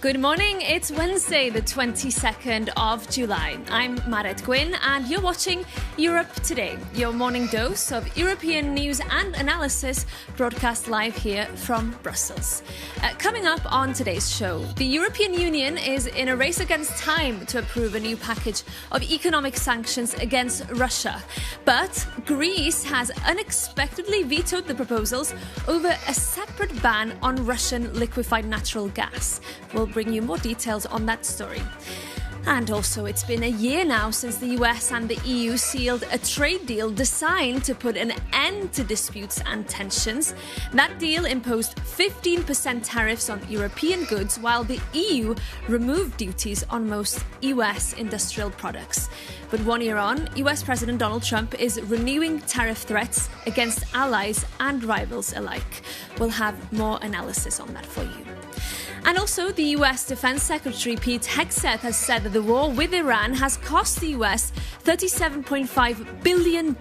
Good morning, it's Wednesday, the 22nd of July. I'm Maret Gwyn and you're watching Europe Today, your morning dose of European news and analysis broadcast live here from Brussels. Coming up on today's show, the European Union is in a race against time to approve a new package of economic sanctions against Russia. But Greece has unexpectedly vetoed the proposals over a separate ban on Russian liquefied natural gas. We'll bring you more details on that story. And also, it's been a year now since the US and the EU sealed a trade deal designed to put an end to disputes and tensions. That deal imposed 15% tariffs on European goods, while the EU removed duties on most US industrial products. But 1 year on, US President Donald Trump is renewing tariff threats against allies and rivals alike. We'll have more analysis on that for you. And also, the US Defense Secretary Pete Hegseth has said that the war with Iran has cost the US $37.5 billion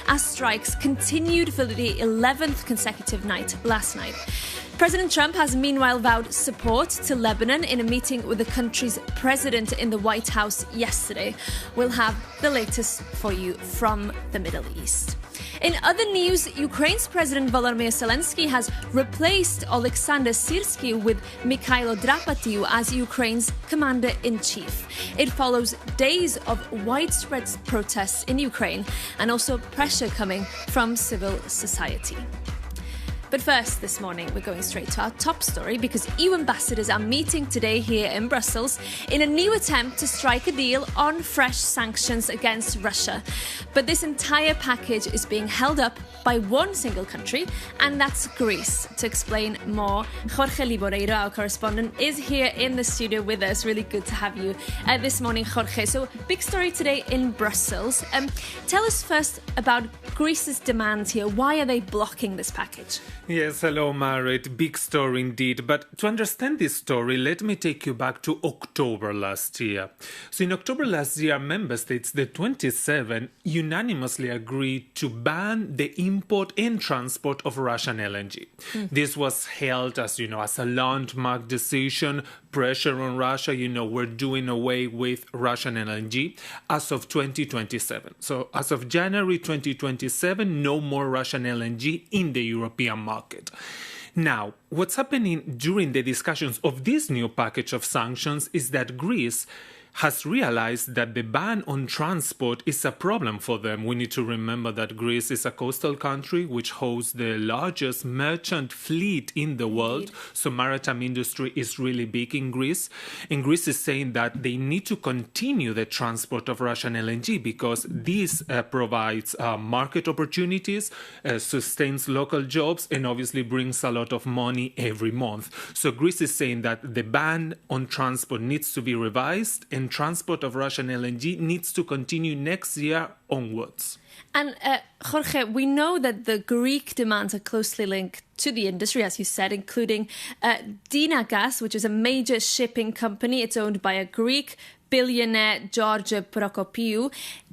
as strikes continued for the 11th consecutive night last night. President Trump has meanwhile vowed support to Lebanon in a meeting with the country's president in the White House yesterday. We'll have the latest for you from the Middle East. In other news, Ukraine's President Volodymyr Zelensky has replaced Oleksandr Syrskyi with Mikhailo Drapatyu as Ukraine's commander-in-chief. It follows days of widespread protests in Ukraine and also pressure coming from civil society. But first, this morning, we're going straight to our top story because EU ambassadors are meeting today here in Brussels in a new attempt to strike a deal on fresh sanctions against Russia. But this entire package is being held up by one single country, and that's Greece. To explain more, Jorge Liboreiro, our correspondent, is here in the studio with us. Really good to have you this morning, Jorge. So, big story today in Brussels. Tell us first about Greece's demands here. Why are they blocking this package? Yes, hello, Marit. Big story indeed. But to understand this story, let me take you back to October last year. So in October last year, member states, the 27, unanimously agreed to ban the import and transport of Russian LNG. This was hailed as, as a landmark decision, pressure on Russia, we're doing away with Russian LNG as of 2027. So as of January 2027, no more Russian LNG in the European market. Now, what's happening during the discussions of this new package of sanctions is that Greece has realized that the ban on transport is a problem for them. We need to remember that Greece is a coastal country which hosts the largest merchant fleet in the world. So maritime industry is really big in Greece. And Greece is saying that they need to continue the transport of Russian LNG because this provides market opportunities, sustains local jobs, and obviously brings a lot of money every month. So Greece is saying that the ban on transport needs to be revised and transport of Russian LNG needs to continue next year onwards. And Jorge, we know that the Greek demands are closely linked to the industry, as you said, including Dynagas, which is a major shipping company. It's owned by a Greek billionaire, George Prokopiou.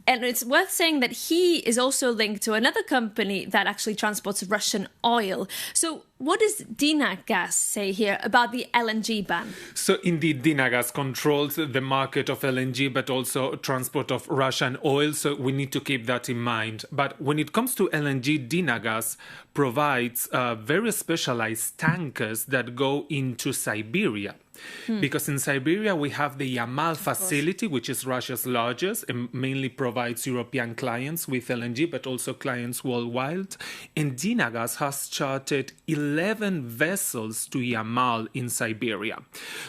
And it's worth saying that he is also linked to another company that actually transports Russian oil. So what does Dynagas say here about the LNG ban? So indeed, Dynagas controls the market of LNG, but also transport of Russian oil. So we need to keep that in mind. But when it comes to LNG, Dynagas provides very specialized tankers that go into Siberia. Because in Siberia, we have the Yamal facility, which is Russia's largest and mainly provides European clients with LNG, but also clients worldwide. And Dynagas has chartered 11 vessels to Yamal in Siberia.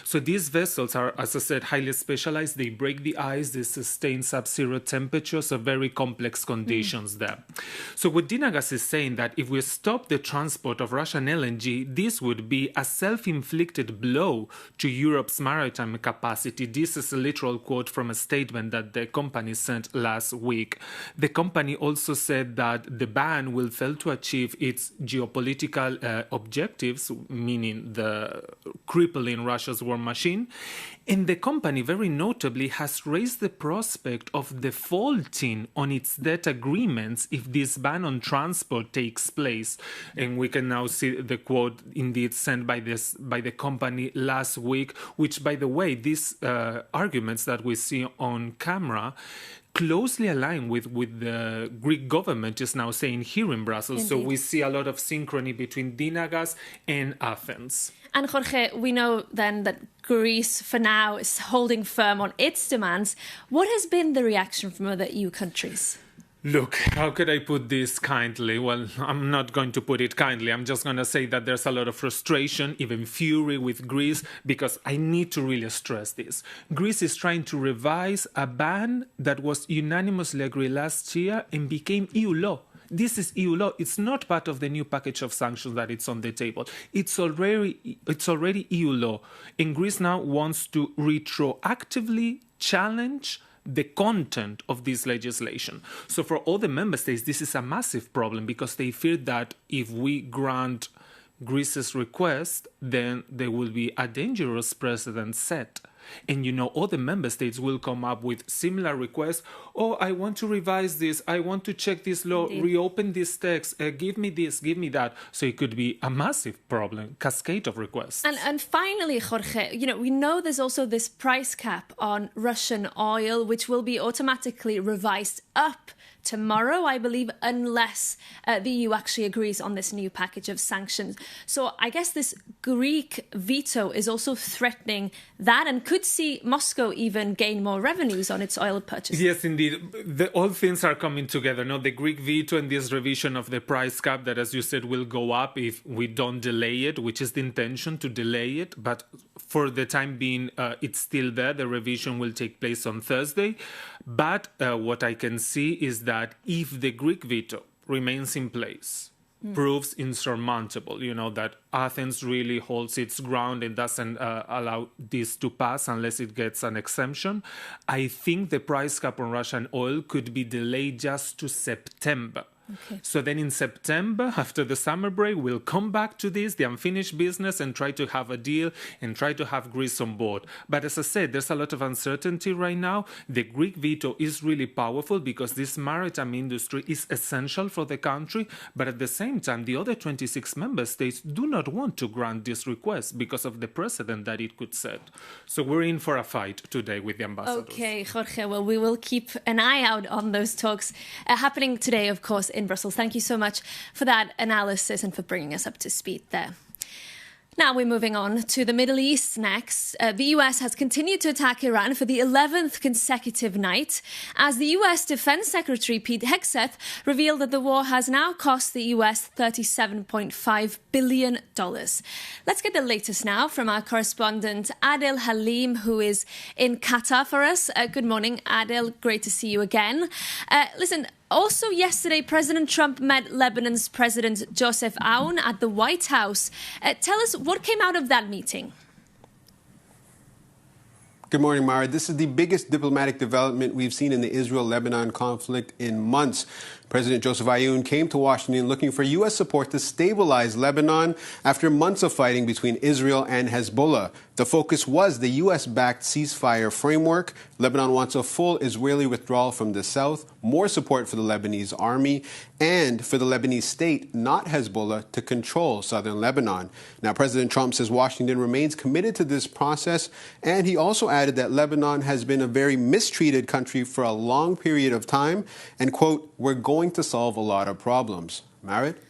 So these vessels are, as I said, highly specialized. They break the ice, they sustain sub-zero temperatures, so very complex conditions there. So what Dynagas is saying that if we stop the transport of Russian LNG, this would be a self-inflicted blow to Europe's maritime capacity. This is a literal quote from a statement that the company sent last week. The company also said that the ban will fail to achieve its geopolitical objectives, meaning the crippling Russia's war machine. And the company, very notably, has raised the prospect of defaulting on its debt agreements if this ban on transport takes place. And we can now see the quote indeed sent by the company last week, which, by the way, these arguments that we see on camera closely align with the Greek government is now saying here in Brussels. Indeed. So we see a lot of synchrony between Dynagas and Athens. And Jorge, we know then that Greece, for now, is holding firm on its demands. What has been the reaction from other EU countries? Look, how could I put this kindly? Well, I'm not going to put it kindly. I'm just going to say that there's a lot of frustration, even fury with Greece, because I need to really stress this. Greece is trying to revise a ban that was unanimously agreed last year and became EU law. This is EU law. It's not part of the new package of sanctions that it's on the table. It's already EU law. And Greece now wants to retroactively challenge the content of this legislation. So for all the member states, this is a massive problem because they fear that if we grant Greece's request, then there will be a dangerous precedent set. And, all the member states will come up with similar requests. Oh, I want to revise this. I want to check this law, Indeed. Reopen this text. Give me this, give me that. So it could be a massive problem, cascade of requests. And finally, Jorge, we know there's also this price cap on Russian oil, which will be automatically revised up tomorrow, I believe, unless the EU actually agrees on this new package of sanctions. So I guess this Greek veto is also threatening that and could see Moscow even gain more revenues on its oil purchases. Yes, indeed. All things are coming together. No, the Greek veto and this revision of the price cap that, as you said, will go up if we don't delay it, which is the intention to delay it. But for the time being, it's still there. The revision will take place on Thursday. But what I can see is that if the Greek veto remains in place, proves insurmountable, that Athens really holds its ground and doesn't allow this to pass unless it gets an exemption, I think the price cap on Russian oil could be delayed just to September. Okay. So then in September, after the summer break, we'll come back to this, the unfinished business, and try to have a deal and try to have Greece on board. But as I said, there's a lot of uncertainty right now. The Greek veto is really powerful because this maritime industry is essential for the country. But at the same time, the other 26 member states do not want to grant this request because of the precedent that it could set. So we're in for a fight today with the ambassadors. Okay, Jorge, well, we will keep an eye out on those talks happening today, of course, in Brussels. Thank you so much for that analysis and for bringing us up to speed there. Now we're moving on to the Middle East next. The US has continued to attack Iran for the 11th consecutive night as the US Defense Secretary Pete Hegseth revealed that the war has now cost the US $37.5 billion. Let's get the latest now from our correspondent Adel Halim, who is in Qatar for us. Good morning, Adel. Great to see you again. Also yesterday, President Trump met Lebanon's President Joseph Aoun at the White House. Tell us what came out of that meeting. Good morning, Mara. This is the biggest diplomatic development we've seen in the Israel-Lebanon conflict in months. President Joseph Aoun came to Washington looking for U.S. support to stabilize Lebanon after months of fighting between Israel and Hezbollah. The focus was the U.S.-backed ceasefire framework. Lebanon wants a full Israeli withdrawal from the south, more support for the Lebanese army, and for the Lebanese state, not Hezbollah, to control southern Lebanon. Now, President Trump says Washington remains committed to this process, and he also added that Lebanon has been a very mistreated country for a long period of time, and, quote, we're going to solve a lot of problems. Marit?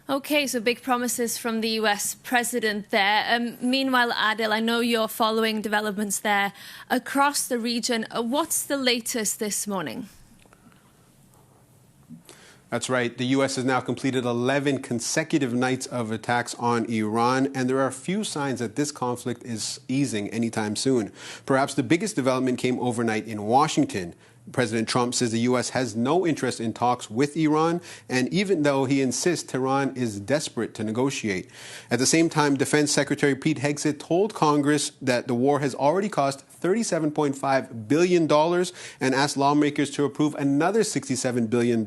Okay, so big promises from the US president there. Meanwhile, Adel, I know you're following developments there across the region. What's the latest this morning? That's right. The U.S. has now completed 11 consecutive nights of attacks on Iran, and there are few signs that this conflict is easing anytime soon. Perhaps the biggest development came overnight in Washington. President Trump says the U.S. has no interest in talks with Iran, and even though he insists Tehran is desperate to negotiate. At the same time, Defense Secretary Pete Hegseth told Congress that the war has already cost $37.5 billion and asked lawmakers to approve another $67 billion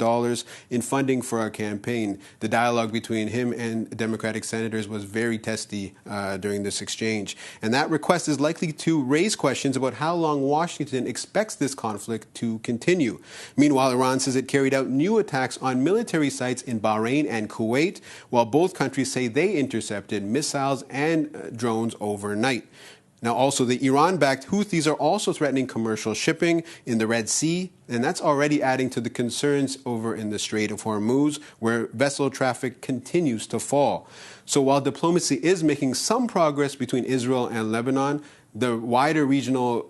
in funding for our campaign. The dialogue between him and Democratic senators was very testy during this exchange. And that request is likely to raise questions about how long Washington expects this conflict to continue. Meanwhile, Iran says it carried out new attacks on military sites in Bahrain and Kuwait, while both countries say they intercepted missiles and drones overnight. Now, also, the Iran-backed Houthis are also threatening commercial shipping in the Red Sea, and that's already adding to the concerns over in the Strait of Hormuz, where vessel traffic continues to fall. So while diplomacy is making some progress between Israel and Lebanon, the wider regional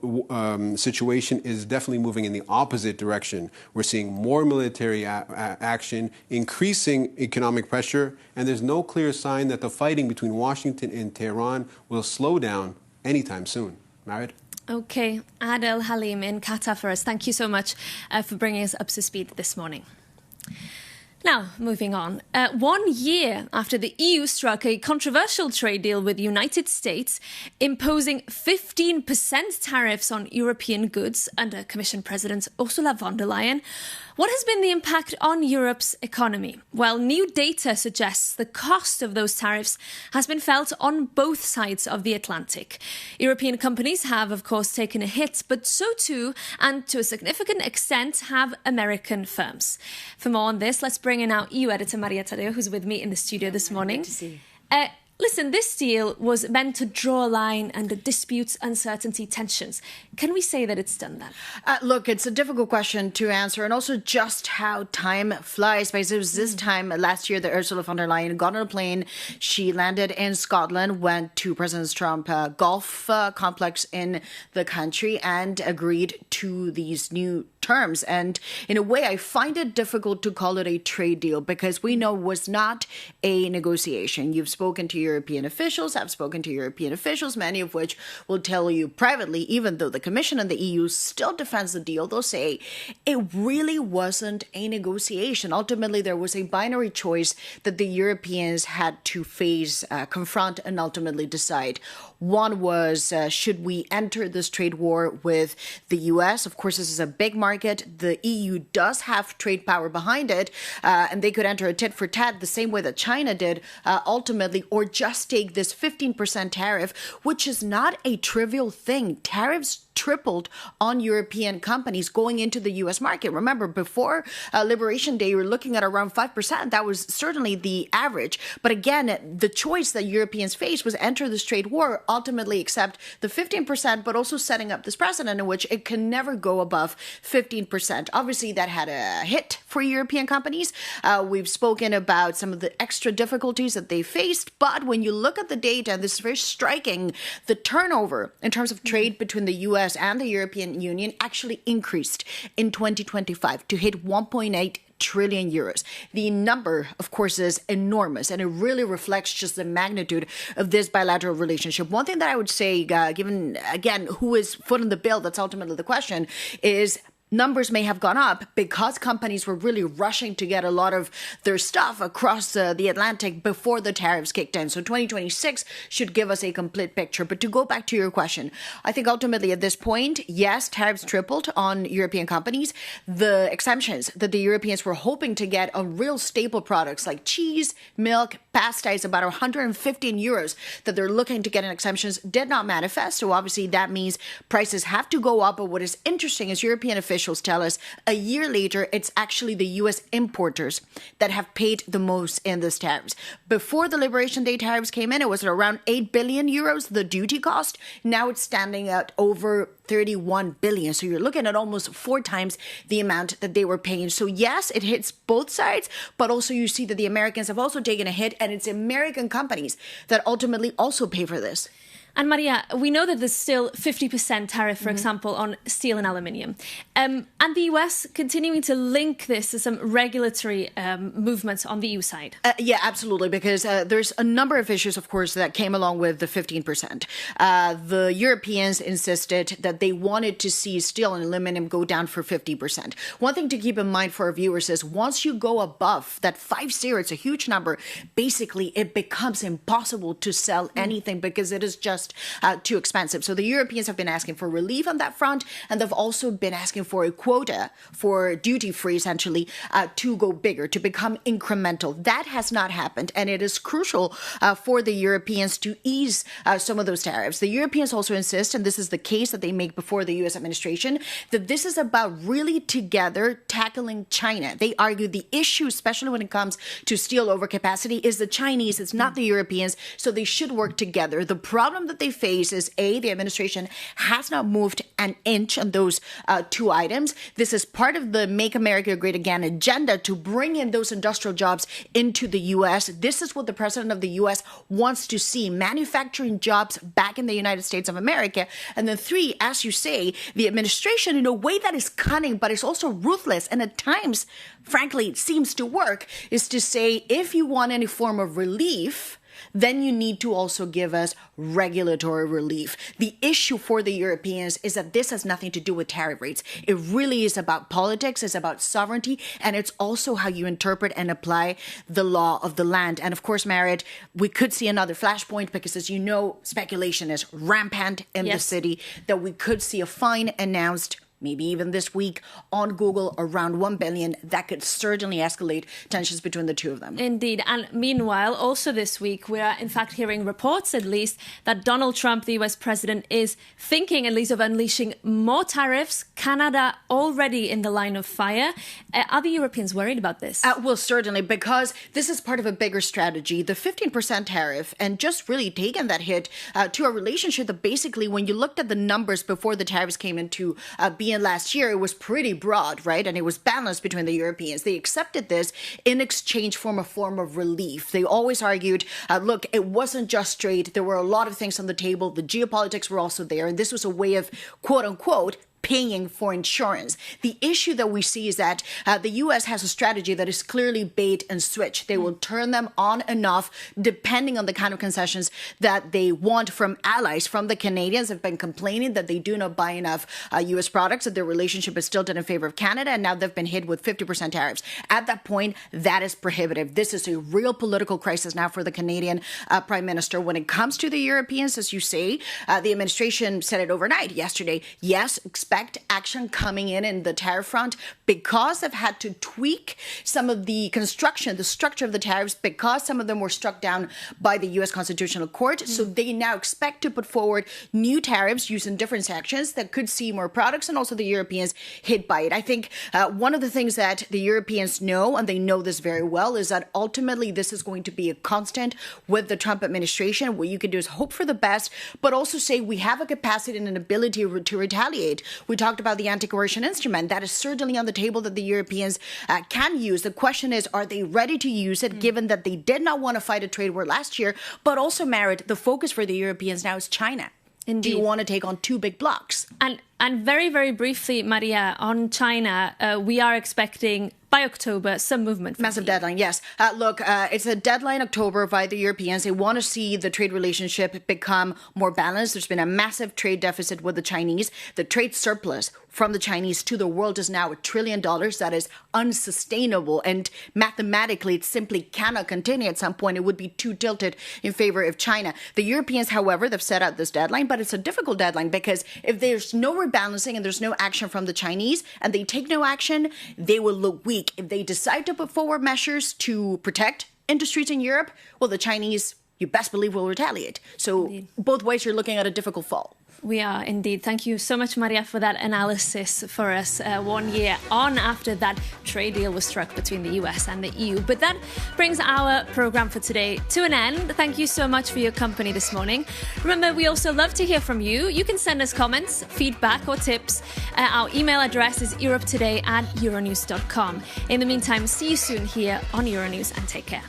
situation is definitely moving in the opposite direction. We're seeing more military action, increasing economic pressure, and there's no clear sign that the fighting between Washington and Tehran will slow down anytime soon. Marit? Okay, Adel Halim in Qatar for us. Thank you so much for bringing us up to speed this morning. Now, moving on. 1 year after the EU struck a controversial trade deal with the United States, imposing 15% tariffs on European goods under Commission President Ursula von der Leyen, what has been the impact on Europe's economy? Well, new data suggests the cost of those tariffs has been felt on both sides of the Atlantic. European companies have, of course, taken a hit, but so too, and to a significant extent, have American firms. For more on this, let's bring in our EU editor, Maria Tadeo, who's with me in the studio this morning. Good to see you. Listen, this deal was meant to draw a line under disputes, uncertainty, tensions. Can we say that it's done that? Look, it's a difficult question to answer, and also just how time flies. Because it was this time last year that Ursula von der Leyen got on a plane. She landed in Scotland, went to President Trump's golf complex in the country, and agreed to these new terms. And in a way, I find it difficult to call it a trade deal because we know it was not a negotiation. You've spoken to European officials, I've spoken to European officials, many of which will tell you privately, even though the Commission and the EU still defends the deal, they'll say it really wasn't a negotiation. Ultimately, there was a binary choice that the Europeans had to face, confront, and ultimately decide. One was, should we enter this trade war with the US? Of course, this is a big market. The EU does have trade power behind it, and they could enter a tit for tat the same way that China did, ultimately, or just take this 15% tariff, which is not a trivial thing. Tariffs tripled on European companies going into the U.S. market. Remember, before Liberation Day, you were looking at around 5%. That was certainly the average. But again, the choice that Europeans faced was enter this trade war, ultimately accept the 15%, but also setting up this precedent in which it can never go above 15%. Obviously, that had a hit for European companies. We've spoken about some of the extra difficulties that they faced. But when you look at the data, and this is very striking, the turnover in terms of trade between the U.S. and the European Union actually increased in 2025 to hit 1.8 trillion euros. The number, of course, is enormous, and it really reflects just the magnitude of this bilateral relationship. One thing that I would say, given, again, who is footing the bill, that's ultimately the question, is numbers may have gone up because companies were really rushing to get a lot of their stuff across the Atlantic before the tariffs kicked in. So 2026 should give us a complete picture. But to go back to your question, I think ultimately at this point, yes, tariffs tripled on European companies. The exemptions that the Europeans were hoping to get on real staple products like cheese, milk, pasta is about 115 euros that they're looking to get in exemptions did not manifest. So obviously that means prices have to go up. But what is interesting is European officials tell us a year later, it's actually the U.S. importers that have paid the most in this tariffs. Before the Liberation Day tariffs came in, it was at around 8 billion euros, the duty cost. Now it's standing at over 31 billion. So you're looking at almost 4 times the amount that they were paying. So yes, it hits both sides, but also you see that the Americans have also taken a hit, and it's American companies that ultimately also pay for this. And Maria, we know that there's still 50% tariff, for example, on steel and aluminium. And the US continuing to link this to some regulatory movements on the EU side. Yeah, absolutely, because there's a number of issues, of course, that came along with the 15%. The Europeans insisted that they wanted to see steel and aluminum go down for 50%. One thing to keep in mind for our viewers is once you go above that 50, it's a huge number, basically it becomes impossible to sell anything because it is just too expensive. So the Europeans have been asking for relief on that front, and they've also been asking for a quota for duty-free, essentially, to go bigger, to become incremental. That has not happened, and it is crucial for the Europeans to ease some of those tariffs. The Europeans also insist, and this is the case that they make before the U.S. administration, that this is about really together tackling China. They argue the issue, especially when it comes to steel overcapacity, is the Chinese, it's not the Europeans, so they should work together. The problem that they face is, A, the administration has not moved an inch on those two items. This is part of the Make America Great Again agenda to bring in those industrial jobs into the U.S. This is what the president of the U.S. wants to see, manufacturing jobs back in the United States of America. And then 3, as you say, the administration, in a way that is cunning, but is also ruthless, and at times, frankly, it seems to work, is to say, if you want any form of relief, then you need to also give us regulatory relief. The issue for the Europeans is that this has nothing to do with tariff rates. It really is about politics, it's about sovereignty, and it's also how you interpret and apply the law of the land. And of course, Marit, we could see another flashpoint because, as you know, speculation is rampant in the city, that we could see a fine announced maybe even this week on Google around $1 billion. That could certainly escalate tensions between the two of them. Indeed. And meanwhile, also this week, we are in fact hearing reports, at least, that Donald Trump, the US president, is thinking at least of unleashing more tariffs. Canada already in the line of fire. Are the Europeans worried about this? Well, certainly, because this is part of a bigger strategy. The 15% tariff, and just really taking that hit to a relationship that basically, when you looked at the numbers before the tariffs came into being last year, it was pretty broad, right? And it was balanced between the Europeans. They accepted this in exchange for a form of relief. They always argued, look, it wasn't just straight. There were a lot of things on the table. The geopolitics were also there. And this was a way of, quote unquote, paying for insurance. The issue that we see is that the U.S. has a strategy that is clearly bait and switch. They will turn them on and off depending on the kind of concessions that they want from allies. From the Canadians have been complaining that they do not buy enough U.S. products, that their relationship is tilted in favor of Canada, and now they've been hit with 50% tariffs. At that point, that is prohibitive. This is a real political crisis now for the Canadian Prime Minister. When it comes to the Europeans, as you say, the administration said it overnight yesterday. Yes, expect action coming in the tariff front because they've had to tweak some of the construction, the structure of the tariffs, because some of them were struck down by the U.S. Constitutional Court. So they now expect to put forward new tariffs using different sections that could see more products and also the Europeans hit by it. I think one of the things that the Europeans know, and they know this very well, is that ultimately this is going to be a constant with the Trump administration. What you can do is hope for the best, but also say we have a capacity and an ability to retaliate. We talked about the anti-coercion instrument. That is certainly on the table that the Europeans can use. The question is, are they ready to use it, given that they did not want to fight a trade war last year, but also, Marit, the focus for the Europeans now is China. Indeed. Do you want to take on two big blocks? And very, very briefly, Maria, on China, we are expecting by October some movement. Massive deadline, yes. Look, it's a deadline October by the Europeans. They want to see the trade relationship become more balanced. There's been a massive trade deficit with the Chinese. The trade surplus from the Chinese to the world is now $1 trillion. That is unsustainable. And mathematically, it simply cannot continue. At some point, it would be too tilted in favor of China. The Europeans, however, they've set out this deadline, but it's a difficult deadline because if there's no rebalancing and there's no action from the Chinese and they take no action, they will look weak. If they decide to put forward measures to protect industries in Europe, well, the Chinese, you best believe, will retaliate. So indeed, both ways, you're looking at a difficult fall. We are indeed. Thank you so much, Maria, for that analysis for us 1 year on after that trade deal was struck between the US and the EU. But that brings our programme for today to an end. Thank you so much for your company this morning. Remember, we also love to hear from you. You can send us comments, feedback or tips. Our email address is europetoday@euronews.com. In the meantime, see you soon here on Euronews and take care.